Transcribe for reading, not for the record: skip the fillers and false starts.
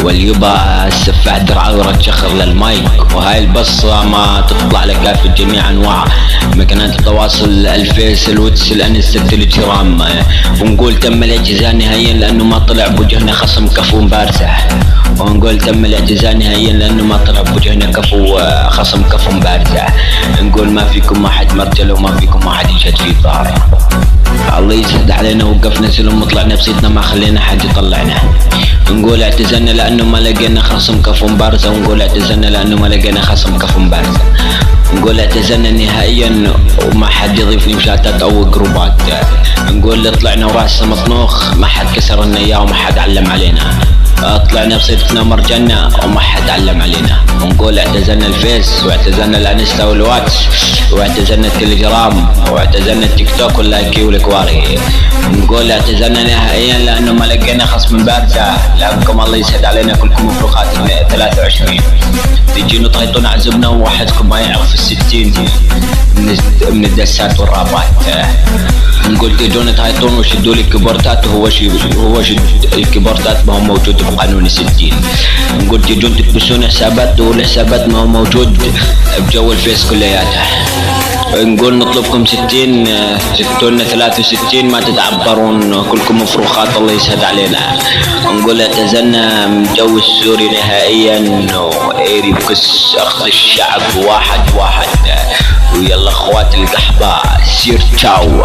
واليبا السفاح درعه ورتشخر للمايك. وهاي البصة ما تطلع لك في جميع انواع مكانات التواصل، الفيس، الواتس، الانستا، التليجرام. ونقول تم الاعتزال نهائيا لانه ما طلع بوجهنا خصم كفو مبارزة. ونقول تم الاعتزال نهائيا لانه ما طلع بوجهنا كفو خصم كفو مبارزة. نقول ما فيكم احد مرجل وما فيكم احد يشهد في ظهره. الله يشهد علينا وقفنا سلم وطلعنا بصيتنا ما خلينا حد يطلعنا. نقول اعتزلنا لانه ما لقينا خصم كفو مبارزة. ونقول اعتزلنا لانه ما لقينا خصم كفو مبارزة. نقول اعتزلنا نهائيا وما حد يضيفني بشاتات او جروبات. نقول اللي طلعنا وراسنا مطنوخ ما حد كسر لنا اياه وما حد علم علينا. طلعنا بصيتنا مرجلنا وما حد علم علينا. ونقول اعتزلنا الفيس واعتزلنا الانستا والواتس واعتزلنا التليجرام واعتزلنا التيك توك واللايكي والكواري. نقول اعتزلنا نهائيا لانه ما لقينا خصم بارزة. لانكم الله يسعد علينا كلكم مفروخات 23 تجينوا تغيطون عزبنا وواحدكم ما يعرف الستين من الدسات والرابات. نقول تجون تهيطون وشدوا لي الكيبورتات وهو الكيبورتات ما هو موجود بقانون 60. نقول تجون تكبسون حسابات والحسابات ما هو موجود بجو الفيس كلياتها. نقول نطلبكم 60 ستونا 63 ما تتعبرون كلكم مفروخات الله يسهد علينا. نقول اعتزلنا من جو السوري نهائيا وايري بكس اخذ الشعب واحد. ويلا اخوات القحبة سير تشاو.